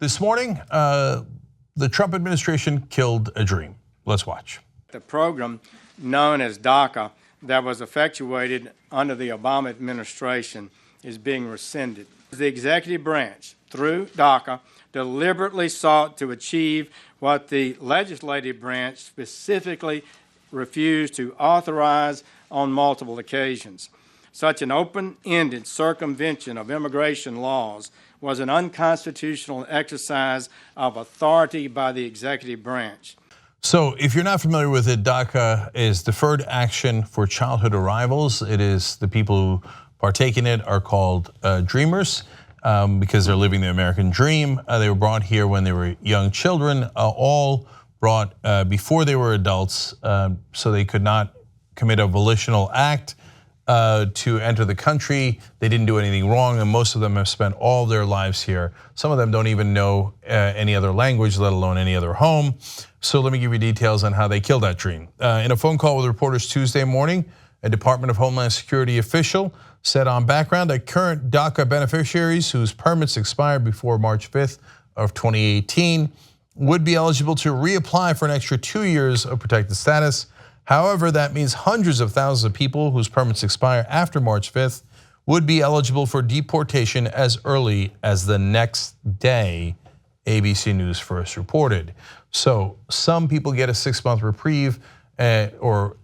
This morning, the Trump administration killed a dream. Let's watch. The program known as Daca that was effectuated under the Obama administration is being rescinded. The executive branch, through Daca, deliberately sought to achieve what the legislative branch specifically refused to authorize on multiple occasions. Such an open-ended circumvention of immigration laws was an unconstitutional exercise of authority by the executive branch. So if you're not familiar with it, DACA is Deferred Action for Childhood Arrivals. It is the people who partake in it are called dreamers because they're living the American dream. They were brought here when they were young children, all brought before they were adults, so they could not commit a volitional act to enter the country. They didn't do anything wrong, and most of them have spent all their lives here. Some of them don't even know any other language, let alone any other home. So let me give you details on how they killed that dream. In a phone call with reporters Tuesday morning, a Department of Homeland Security official said on background that current DACA beneficiaries whose permits expired before March 5th of 2018 would be eligible to reapply for an extra 2 years of protected status. However, that means hundreds of thousands of people whose permits expire after March 5th would be eligible for deportation as early as the next day, ABC News first reported. So some people get a 6-month reprieve, or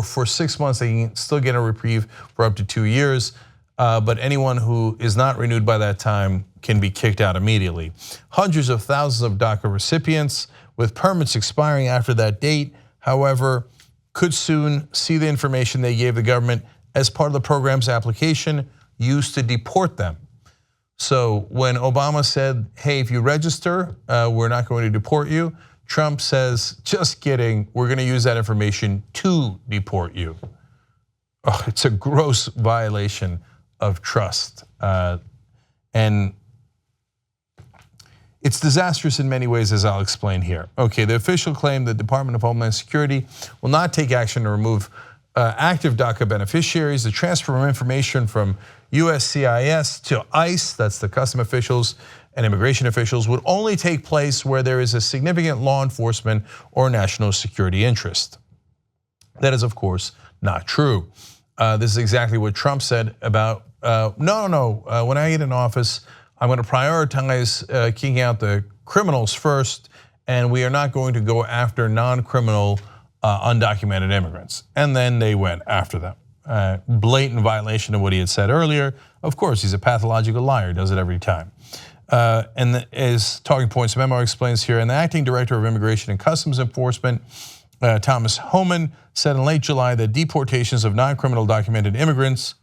for 6 months they can still get a reprieve for up to 2 years. But anyone who is not renewed by that time can be kicked out immediately. Hundreds of thousands of DACA recipients with permits expiring after that date, however, could soon see the information they gave the government as part of the program's application used to deport them. So when Obama said, hey, if you register, we're not going to deport you, Trump says, just kidding, we're going to use that information to deport you. Oh, it's a gross violation of trust. And it's disastrous in many ways, as I'll explain here. Okay, the official claimed the Department of Homeland Security will not take action to remove active DACA beneficiaries. The transfer of information from USCIS to ICE, that's the custom officials and immigration officials, would only take place where there is a significant law enforcement or national security interest. That is, of course, not true. This is exactly what Trump said about, when I get in office, I'm going to prioritize kicking out the criminals first, and we are not going to go after non-criminal undocumented immigrants. And then they went after them. Blatant violation of what he had said earlier. Of course, he's a pathological liar, does it every time. And as Talking Points memo explains here, and the acting director of Immigration and Customs Enforcement, Thomas Homan, said in late July that deportations of non-criminal documented immigrants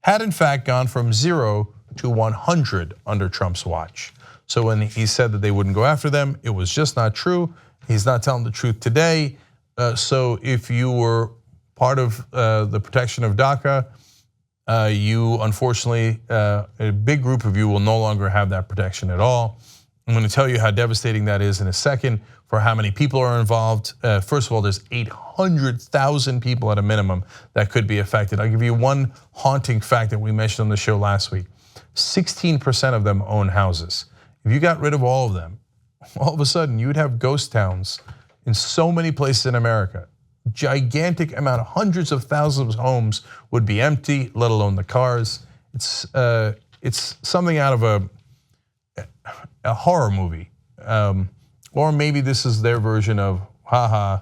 had in fact gone from 0 to 100 under Trump's watch. So when he said that they wouldn't go after them, it was just not true. He's not telling the truth today. So if you were part of the protection of DACA, you unfortunately, a big group of you will no longer have that protection at all. I'm going to tell you how devastating that is in a second for how many people are involved. First of all, there's 800,000 people at a minimum that could be affected. I'll give you one haunting fact that we mentioned on the show last week. 16% of them own houses. If you got rid of all of them, all of a sudden you'd have ghost towns in so many places in America. Gigantic amount, hundreds of thousands of homes would be empty, let alone the cars. It's something out of a horror movie, or maybe this is their version of haha.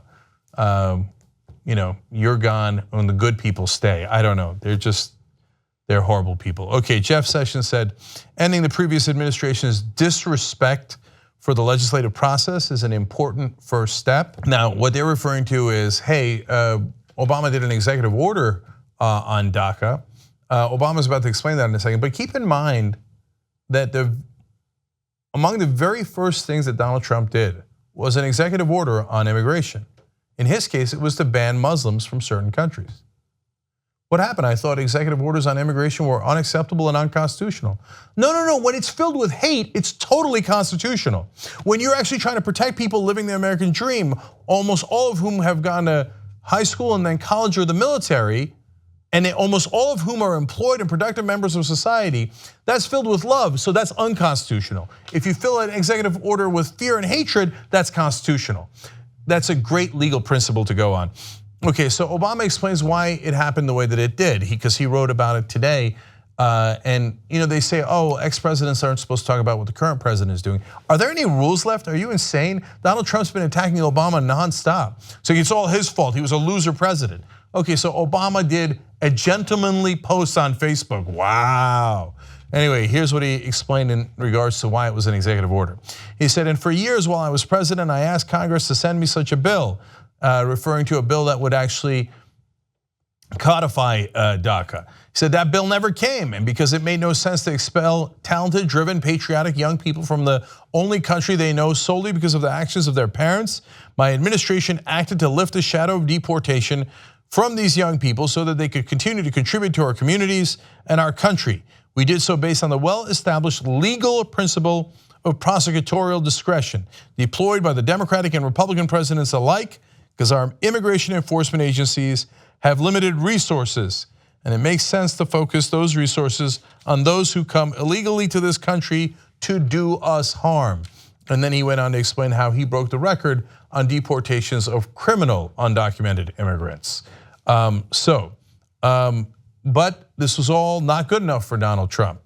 You're gone and the good people stay. I don't know. They're horrible people. Okay, Jeff Sessions said, ending the previous administration's disrespect for the legislative process is an important first step. Now, what they're referring to is, hey, Obama did an executive order on DACA. Obama's about to explain that in a second, but keep in mind that among the very first things that Donald Trump did was an executive order on immigration. In his case, it was to ban Muslims from certain countries. What happened? I thought executive orders on immigration were unacceptable and unconstitutional. No. When it's filled with hate, it's totally constitutional. When you're actually trying to protect people living the American dream, almost all of whom have gone to high school and then college or the military, and almost all of whom are employed and productive members of society, that's filled with love, so that's unconstitutional. If you fill an executive order with fear and hatred, that's constitutional. That's a great legal principle to go on. Okay, so Obama explains why it happened the way that it did, because he wrote about it today. And they say, oh, ex-presidents aren't supposed to talk about what the current president is doing. Are there any rules left? Are you insane? Donald Trump's been attacking Obama nonstop. So it's all his fault. He was a loser president. Okay, so Obama did a gentlemanly post on Facebook. Wow. Anyway, here's what he explained in regards to why it was an executive order. He said, and for years while I was president, I asked Congress to send me such a bill, referring to a bill that would actually codify Daca. He said that bill never came, and because it made no sense to expel talented, driven, patriotic young people from the only country they know solely because of the actions of their parents, my administration acted to lift the shadow of deportation from these young people so that they could continue to contribute to our communities and our country. We did so based on the well-established legal principle of prosecutorial discretion deployed by the Democratic and Republican presidents alike, because our immigration enforcement agencies have limited resources, and it makes sense to focus those resources on those who come illegally to this country to do us harm. And then he went on to explain how he broke the record on deportations of criminal undocumented immigrants. But this was all not good enough for Donald Trump.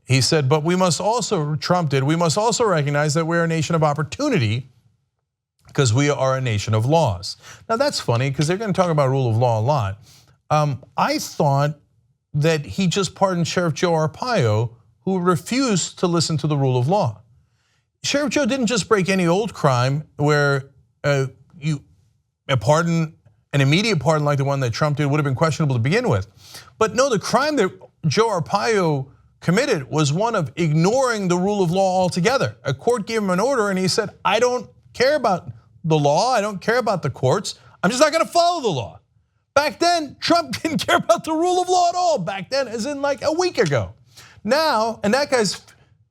He said, but we must also recognize that we're a nation of opportunity because we are a nation of laws. Now that's funny because they're going to talk about rule of law a lot. I thought that he just pardoned Sheriff Joe Arpaio, who refused to listen to the rule of law. Sheriff Joe didn't just break any old crime where an immediate pardon like the one that Trump did would have been questionable to begin with. But no, the crime that Joe Arpaio committed was one of ignoring the rule of law altogether. A court gave him an order and he said, I don't care about the law, I don't care about the courts, I'm just not gonna follow the law. Back then, Trump didn't care about the rule of law at all. Back then, as in like a week ago. Now, and that guy's,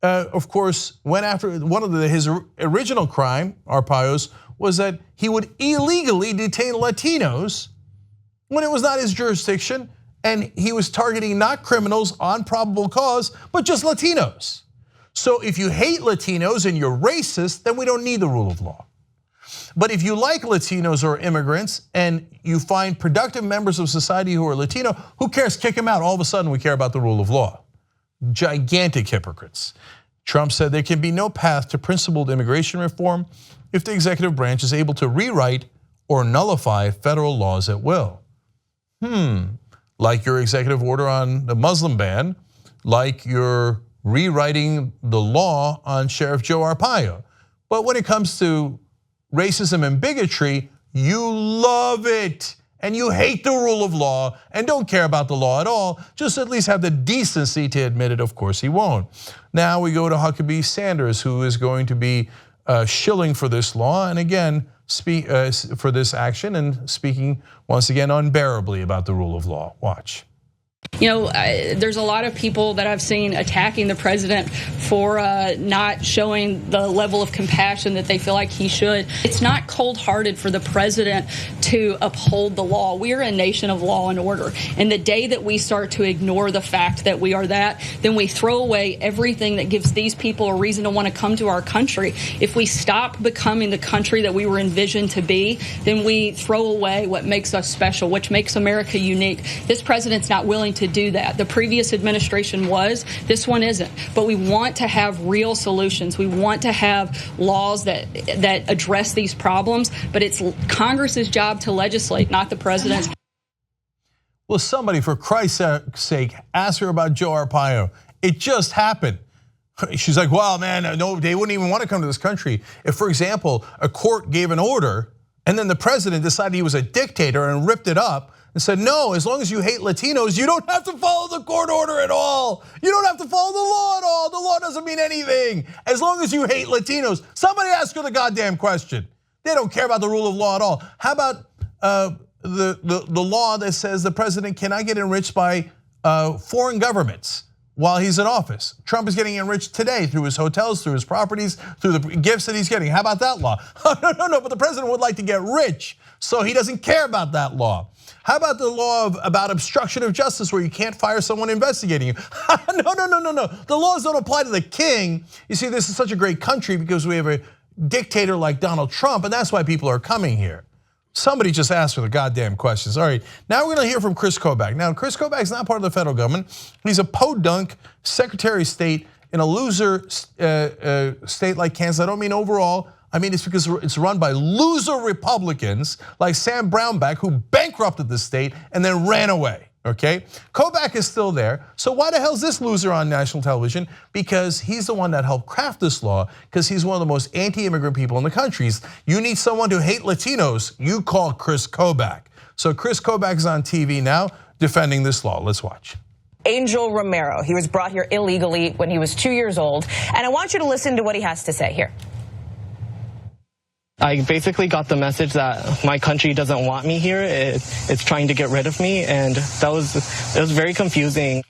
of course, went after one of his original crime, Arpaio's, was that he would illegally detain Latinos when it was not his jurisdiction, and he was targeting not criminals on probable cause, but just Latinos. So if you hate Latinos and you're racist, then we don't need the rule of law. But if you like Latinos or immigrants and you find productive members of society who are Latino, who cares? Kick them out. All of a sudden we care about the rule of law. Gigantic hypocrites. Trump said there can be no path to principled immigration reform if the executive branch is able to rewrite or nullify federal laws at will. Like your executive order on the Muslim ban, like you're rewriting the law on Sheriff Joe Arpaio. But when it comes to racism and bigotry, you love it. And you hate the rule of law and don't care about the law at all, just at least have the decency to admit it. Of course he won't. Now we go to Huckabee Sanders, who is going to be shilling for this law and again, for this action and speaking once again unbearably about the rule of law. Watch. There's a lot of people that I've seen attacking the president for not showing the level of compassion that they feel like he should. It's not cold-hearted for the president to uphold the law. We are a nation of law and order. And the day that we start to ignore the fact that we are that, then we throw away everything that gives these people a reason to want to come to our country. If we stop becoming the country that we were envisioned to be, then we throw away what makes us special, which makes America unique. This president's not willing to do that. The previous administration was, this one isn't. But we want to have real solutions. We want to have laws that address these problems, but it's Congress's job to legislate, not the president's. Well, somebody, for Christ's sake, ask her about Joe Arpaio. It just happened. She's like, wow, man, no, they wouldn't even want to come to this country. If, for example, a court gave an order and then the president decided he was a dictator and ripped it up and said, no, as long as you hate Latinos, you don't have to follow the court order at all. You don't have to follow the law at all. The law doesn't mean anything. As long as you hate Latinos. Somebody ask her the goddamn question. They don't care about the rule of law at all. How about the law that says the president cannot get enriched by foreign governments? while he's in office. Trump is getting enriched today through his hotels, through his properties, through the gifts that he's getting. How about that law? Oh, no, but the president would like to get rich, so he doesn't care about that law. How about the law about obstruction of justice where you can't fire someone investigating you? No. The laws don't apply to the king. You see, this is such a great country because we have a dictator like Donald Trump, and that's why people are coming here. Somebody just asked for the goddamn questions. All right, now we're gonna hear from Chris Kobach. Now, Chris Kobach is not part of the federal government. He's a podunk Secretary of State in a loser state like Kansas. I don't mean overall. I mean, it's because it's run by loser Republicans like Sam Brownback, who bankrupted the state and then ran away, okay? Kobach is still there, so why the hell is this loser on national television? Because he's the one that helped craft this law, because he's one of the most anti-immigrant people in the country. You need someone to hate Latinos, you call Chris Kobach. So Chris Kobach is on TV now defending this law. Let's watch. Angel Romero, he was brought here illegally when he was 2 years old, and I want you to listen to what he has to say here. I basically got the message that my country doesn't want me here. It's trying to get rid of me, and it was very confusing.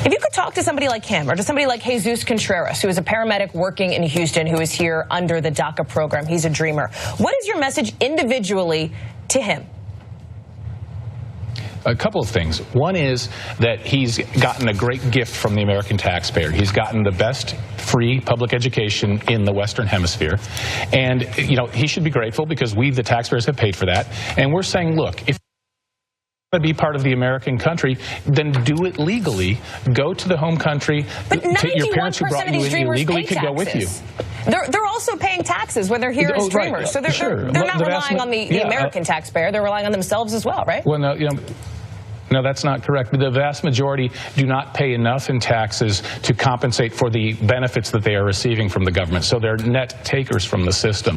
If you could talk to somebody like him or to somebody like Jesus Contreras, who is a paramedic working in Houston, who is here under the Daca program, he's a dreamer. What is your message individually to him? A couple of things. One is that he's gotten a great gift from the American taxpayer. He's gotten the best free public education in the Western Hemisphere. And he should be grateful because we, the taxpayers, have paid for that. And we're saying, look, if you want to be part of the American country, then do it legally. Go to the home country. But your parents who brought you in illegally could go with you. They're also paying taxes when they're here as dreamers. Right. So they're not relying on the American taxpayer. They're relying on themselves as well, right? Well, no, that's not correct. The vast majority do not pay enough in taxes to compensate for the benefits that they are receiving from the government. So they're net takers from the system.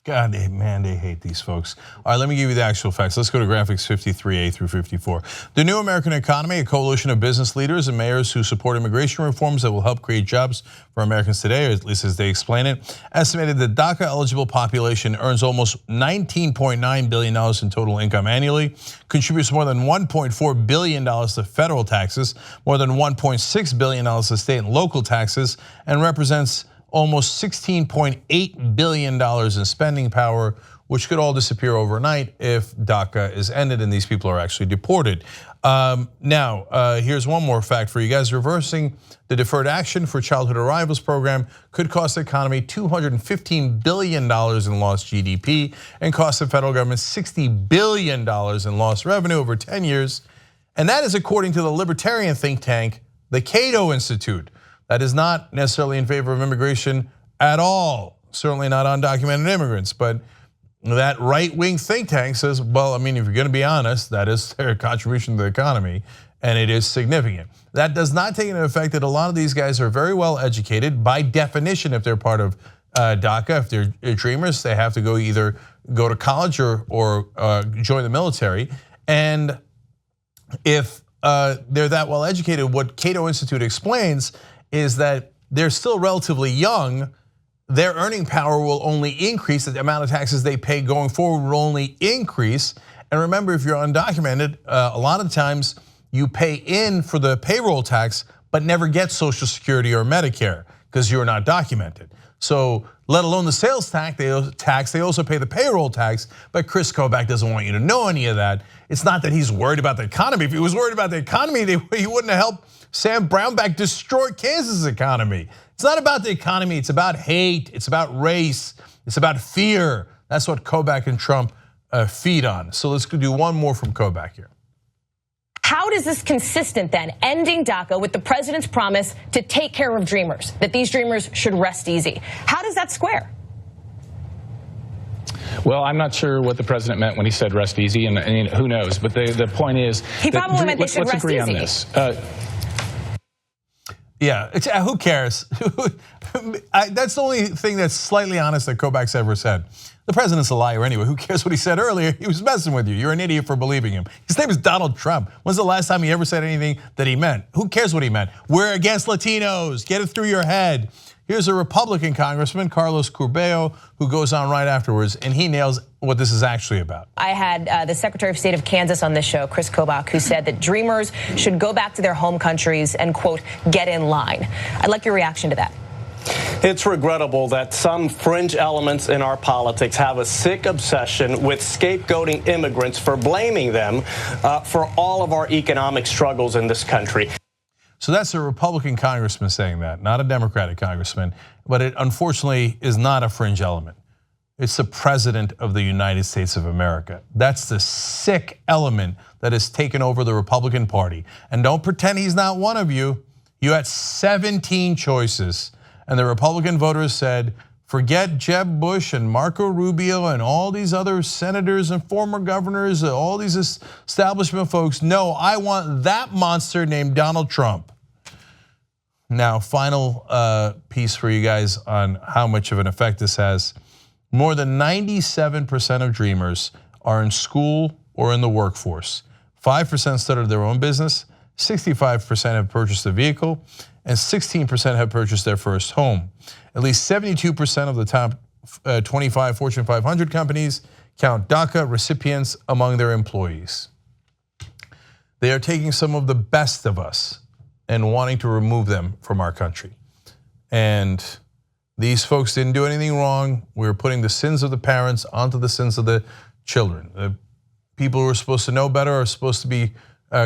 God, man, they hate these folks. All right, let me give you the actual facts. Let's go to graphics 53A through 54. The New American Economy, a coalition of business leaders and mayors who support immigration reforms that will help create jobs for Americans today, or at least as they explain it, estimated the DACA-eligible population earns almost $19.9 billion in total income annually, contributes more than $1.4 billion to federal taxes, more than $1.6 billion to state and local taxes, and represents almost $16.8 billion in spending power, which could all disappear overnight if DACA is ended and these people are actually deported. Now, here's one more fact for you guys. Reversing the Deferred Action for Childhood Arrivals program could cost the economy $215 billion in lost GDP and cost the federal government $60 billion in lost revenue over 10 years. And that is according to the libertarian think tank, the Cato Institute. That is not necessarily in favor of immigration at all, certainly not undocumented immigrants. But that right-wing think tank says, well, I mean, if you're gonna be honest, that is their contribution to the economy, and it is significant. That does not take into effect that a lot of these guys are very well educated. By definition, if they're part of DACA, if they're dreamers, they have to either go to college or join the military. And if they're that well educated, what Cato Institute explains is that they're still relatively young. Their earning power will only increase. The amount of taxes they pay going forward will only increase. And remember, if you're undocumented, a lot of times you pay in for the payroll tax, but never get Social Security or Medicare because you're not documented. So let alone the sales tax, they also pay the payroll tax, but Chris Kobach doesn't want you to know any of that. It's not that he's worried about the economy. If he was worried about the economy, he wouldn't have helped Sam Brownback destroy Kansas' economy. It's not about the economy, it's about hate, it's about race, it's about fear. That's what Kobach and Trump feed on. So let's do one more from Kobach here. How does this consistent then, ending DACA with the president's promise to take care of dreamers, that these dreamers should rest easy? How does that square? Well, I'm not sure what the president meant when he said rest easy, and who knows, but the point is he probably meant they should rest easy. On this. Yeah, who cares? That's the only thing that's slightly honest that Kobach's ever said. The president's a liar anyway. Who cares what he said earlier? He was messing with you. You're an idiot for believing him. His name is Donald Trump. When's the last time he ever said anything that he meant? Who cares what he meant? We're against Latinos. Get it through your head. Here's a Republican congressman, Carlos Curbelo, who goes on right afterwards, and he nails what this is actually about. I had the Secretary of State of Kansas on this show, Chris Kobach, who said that dreamers should go back to their home countries and, quote, get in line. I'd like your reaction to that. It's regrettable that some fringe elements in our politics have a sick obsession with scapegoating immigrants for blaming them for all of our economic struggles in this country. So that's a Republican congressman saying that, not a Democratic congressman, but it unfortunately is not a fringe element. It's the president of the United States of America. That's the sick element that has taken over the Republican Party. And don't pretend he's not one of you. You had 17 choices, and the Republican voters said, forget Jeb Bush and Marco Rubio and all these other senators and former governors, all these establishment folks. No, I want that monster named Donald Trump. Now, final piece for you guys on how much of an effect this has. More than 97% of dreamers are in school or in the workforce. 5% started their own business, 65% have purchased a vehicle, and 16% have purchased their first home. At least 72% of the top 25 Fortune 500 companies count Daca recipients among their employees. They are taking some of the best of us and wanting to remove them from our country. And these folks didn't do anything wrong. We're putting the sins of the parents onto the sins of the children. The people who are supposed to know better are supposed to be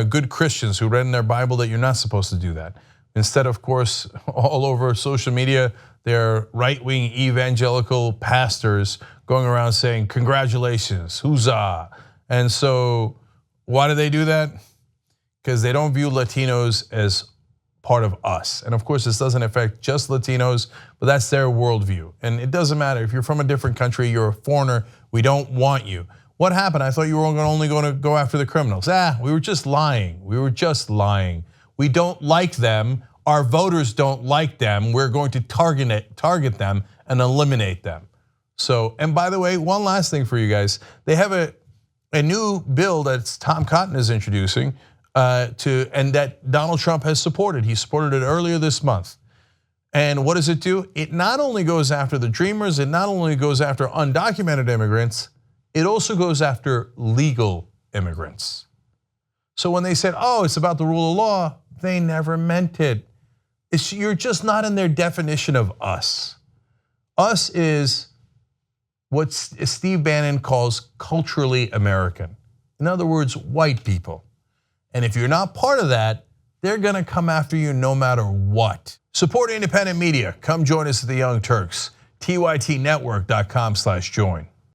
good Christians who read in their Bible that you're not supposed to do that. Instead, of course, all over social media, there are right-wing evangelical pastors going around saying, congratulations, huzzah. And so why do they do that? Because they don't view Latinos as part of us. And of course, this doesn't affect just Latinos, but that's their worldview. And it doesn't matter if you're from a different country, you're a foreigner, we don't want you. What happened? I thought you were only going to go after the criminals. We were just lying. We were just lying. We don't like them. Our voters don't like them. We're going to target them and eliminate them. So, and by the way, one last thing for you guys. They have a new bill that Tom Cotton is introducing and that Donald Trump has supported. He supported it earlier this month. And what does it do? It not only goes after the dreamers, it not only goes after undocumented immigrants, it also goes after legal immigrants. So when they said, oh, it's about the rule of law, they never meant it. You're just not in their definition of us. Us is what Steve Bannon calls culturally American. In other words, white people. And if you're not part of that, they're gonna come after you no matter what. Support independent media. Come join us at the Young Turks. TYTnetwork.com/join.